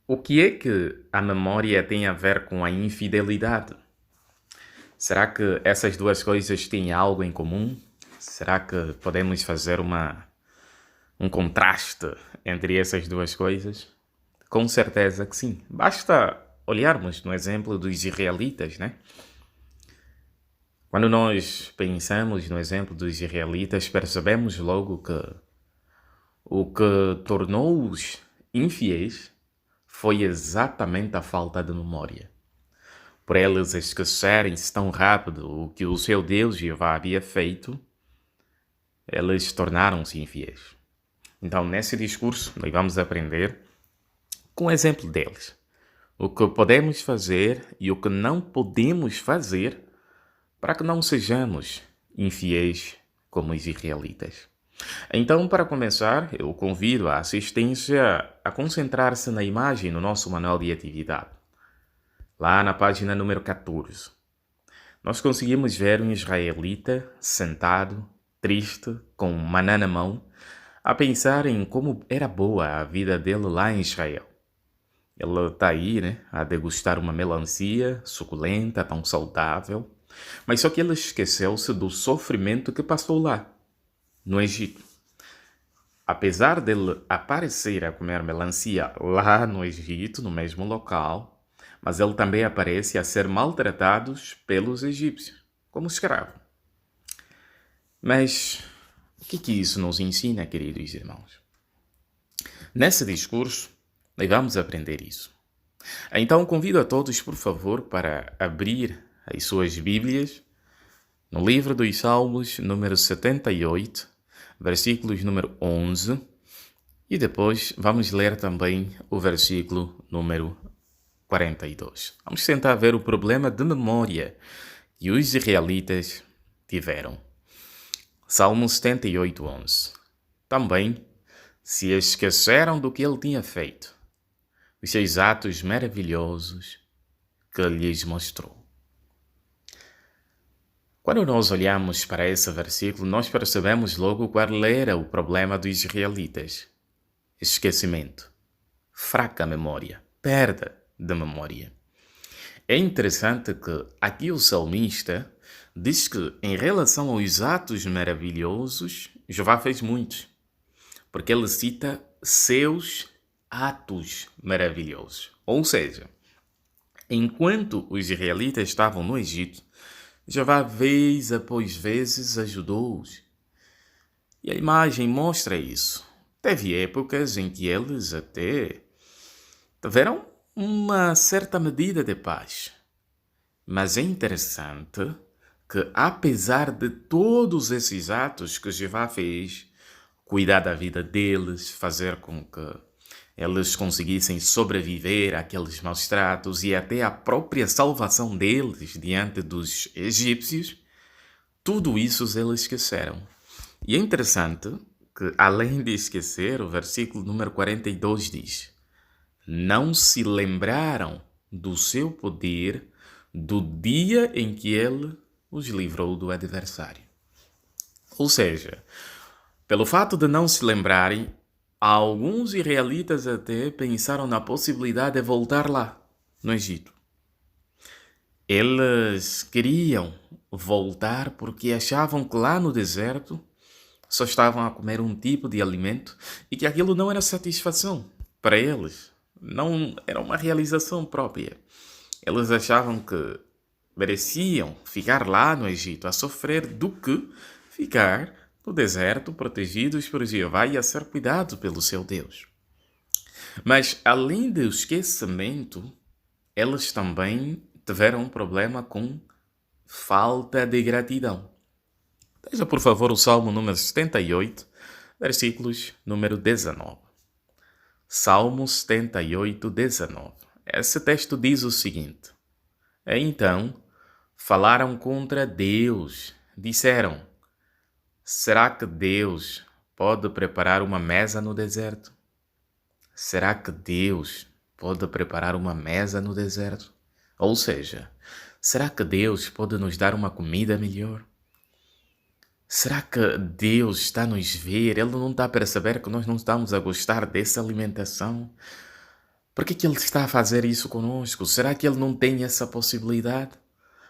O que é que a memória tem a ver com a infidelidade? Será que essas duas coisas têm algo em comum? Será que podemos fazer um contraste entre essas duas coisas? Com certeza que sim. Basta olharmos no exemplo dos israelitas, né? Quando nós pensamos no exemplo dos israelitas, percebemos logo que o que tornou-os infiéis foi exatamente a falta de memória. Por eles esquecerem-se tão rápido o que o seu Deus Jeová havia feito, eles tornaram-se infiéis. Então, nesse discurso, nós vamos aprender com o exemplo deles. O que podemos fazer e o que não podemos fazer para que não sejamos infiéis como os israelitas. Então, para começar, eu convido a assistência a concentrar-se na imagem no nosso manual de atividade. Lá na página número 14, nós conseguimos ver um israelita sentado, triste, com um maná na mão, a pensar em como era boa a vida dele lá em Israel. Ele está aí, né, a degustar uma melancia suculenta, tão saudável, mas só que ele esqueceu-se do sofrimento que passou lá, no Egito. Apesar dele aparecer a comer melancia lá no Egito, no mesmo local, mas ele também aparece a ser maltratado pelos egípcios, como escravo. Mas o que isso nos ensina, queridos irmãos? Nesse discurso, nós vamos aprender isso. Então, convido a todos, por favor, para abrir as suas Bíblias no livro dos Salmos, número 78, versículos número 11, e depois vamos ler também o versículo número 42. Vamos tentar ver o problema de memória que os israelitas tiveram. Salmo 78, 11. Também se esqueceram do que ele tinha feito, os seus atos maravilhosos que lhes mostrou. Quando nós olhamos para esse versículo, nós percebemos logo qual era o problema dos israelitas. Esquecimento, fraca memória, perda de memória. É interessante que aqui o salmista diz que em relação aos atos maravilhosos, Jeová fez muitos, porque ele cita seus atos maravilhosos. Ou seja, enquanto os israelitas estavam no Egito, Jeová vez após vezes ajudou-os. E a imagem mostra isso. Teve épocas em que eles até tiveram uma certa medida de paz. Mas é interessante que, apesar de todos esses atos que Jeová fez, cuidar da vida deles, fazer com que eles conseguissem sobreviver àqueles maus tratos e até a própria salvação deles diante dos egípcios, tudo isso eles esqueceram. E é interessante que, além de esquecer, o versículo número 42 diz: não se lembraram do seu poder do dia em que ele os livrou do adversário. Ou seja, pelo fato de não se lembrarem, alguns israelitas até pensaram na possibilidade de voltar lá, no Egito. Eles queriam voltar porque achavam que lá no deserto só estavam a comer um tipo de alimento e que aquilo não era satisfação para eles. Não era uma realização própria. Eles achavam que mereciam ficar lá no Egito a sofrer do que ficar no deserto protegidos por Jeová e a ser cuidados pelo seu Deus. Mas além do esquecimento, eles também tiveram um problema com falta de gratidão. Veja, por favor, o Salmo número 78, versículos número 19. Salmo 78, 19. Esse texto diz o seguinte: então falaram contra Deus, disseram: será que Deus pode preparar uma mesa no deserto? Será que Deus pode preparar uma mesa no deserto? Ou seja, será que Deus pode nos dar uma comida melhor? Será que Deus está a nos ver? Ele não está a perceber que nós não estamos a gostar dessa alimentação? Por que ele está a fazer isso conosco? Será que ele não tem essa possibilidade?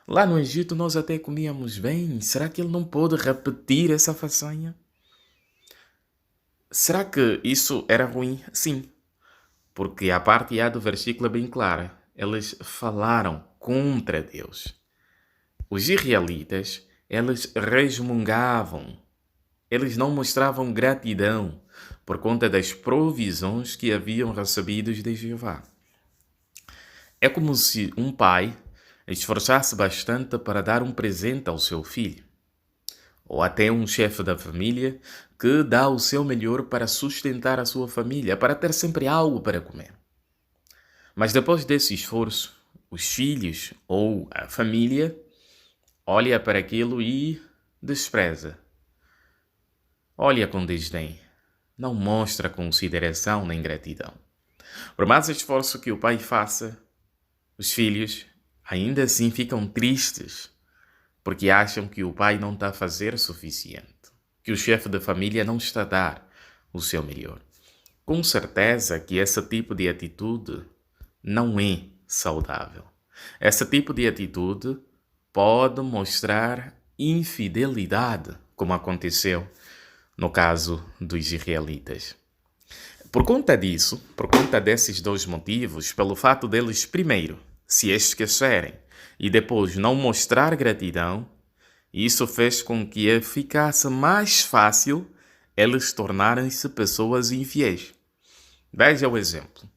Lá no Egito nós até comíamos bem. Será que ele não pode repetir essa façanha? Será que isso era ruim? Sim, porque a parte A do versículo é bem clara. Eles falaram contra Deus. Os israelitas, eles resmungavam. Eles não mostravam gratidão por conta das provisões que haviam recebido de Jeová. É como se um pai esforçasse bastante para dar um presente ao seu filho, ou até um chefe da família que dá o seu melhor para sustentar a sua família, para ter sempre algo para comer. Mas depois desse esforço, os filhos ou a família olha para aquilo e despreza. Olha com desdém. Não mostra consideração nem gratidão. Por mais esforço que o pai faça, os filhos ainda assim ficam tristes, porque acham que o pai não está a fazer o suficiente, que o chefe da família não está a dar o seu melhor. Com certeza que esse tipo de atitude não é saudável. Esse tipo de atitude pode mostrar infidelidade, como aconteceu no caso dos israelitas. Por conta disso, por conta desses dois motivos, pelo fato deles, primeiro, se esquecerem e depois não mostrar gratidão, isso fez com que ficasse mais fácil eles tornarem-se pessoas infiéis. Veja o exemplo.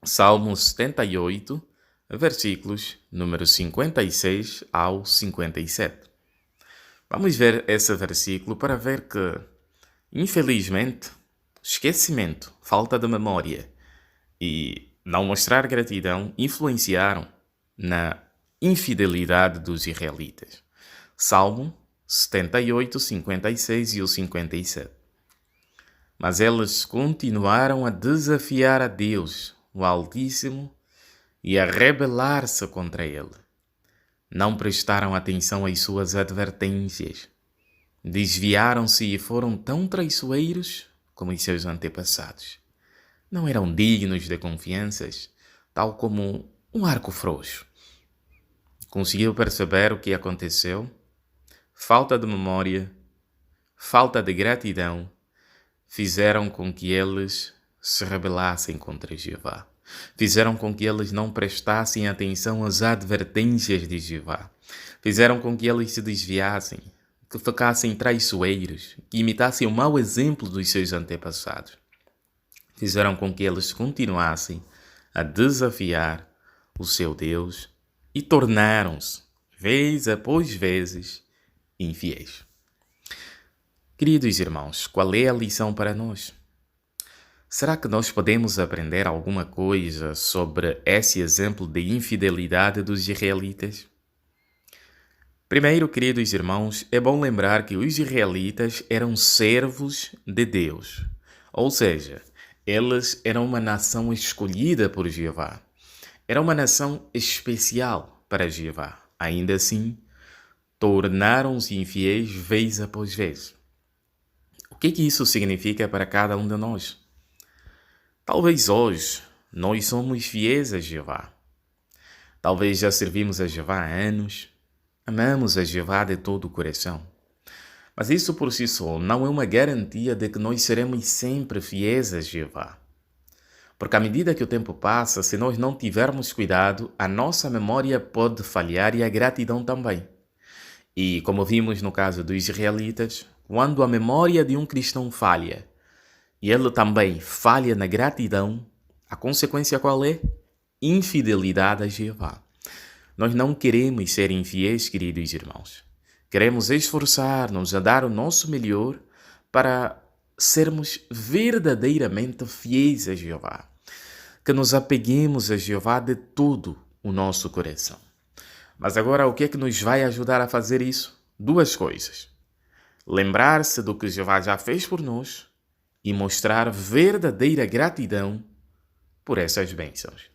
Salmo 78, versículos número 56 ao 57. Vamos ver esse versículo para ver que, infelizmente, esquecimento, falta de memória e não mostrar gratidão influenciaram na infidelidade dos israelitas. Salmo 78, 56 e o 57. Mas eles continuaram a desafiar a Deus, o Altíssimo, e a rebelar-se contra ele. Não prestaram atenção às suas advertências. Desviaram-se e foram tão traiçoeiros como os seus antepassados. Não eram dignos de confianças, tal como um arco frouxo. Conseguiu perceber o que aconteceu? Falta de memória, falta de gratidão, fizeram com que eles se rebelassem contra Jeová. Fizeram com que eles não prestassem atenção às advertências de Jeová. Fizeram com que eles se desviassem, que ficassem traiçoeiros, que imitassem o mau exemplo dos seus antepassados. Fizeram com que eles continuassem a desafiar o seu Deus e tornaram-se, vez após vezes, infiéis. Queridos irmãos, qual é a lição para nós? Será que nós podemos aprender alguma coisa sobre esse exemplo de infidelidade dos israelitas? Primeiro, queridos irmãos, é bom lembrar que os israelitas eram servos de Deus. Ou seja, eles eram uma nação escolhida por Jeová. Era uma nação especial para Jeová. Ainda assim, tornaram-se infiéis vez após vez. O que isso significa para cada um de nós? Talvez hoje nós somos fiéis a Jeová. Talvez já servimos a Jeová há anos, amamos a Jeová de todo o coração. Mas isso por si só não é uma garantia de que nós seremos sempre fiéis a Jeová. Porque à medida que o tempo passa, se nós não tivermos cuidado, a nossa memória pode falhar e a gratidão também. E como vimos no caso dos israelitas, quando a memória de um cristão falha, e ele também falha na gratidão, a consequência qual é? Infidelidade a Jeová. Nós não queremos ser infiéis, queridos irmãos. Queremos esforçar-nos a dar o nosso melhor para sermos verdadeiramente fiéis a Jeová. Que nos apeguemos a Jeová de todo o nosso coração. Mas agora, o que é que nos vai ajudar a fazer isso? Duas coisas. Lembrar-se do que Jeová já fez por nós e mostrar verdadeira gratidão por essas bênçãos.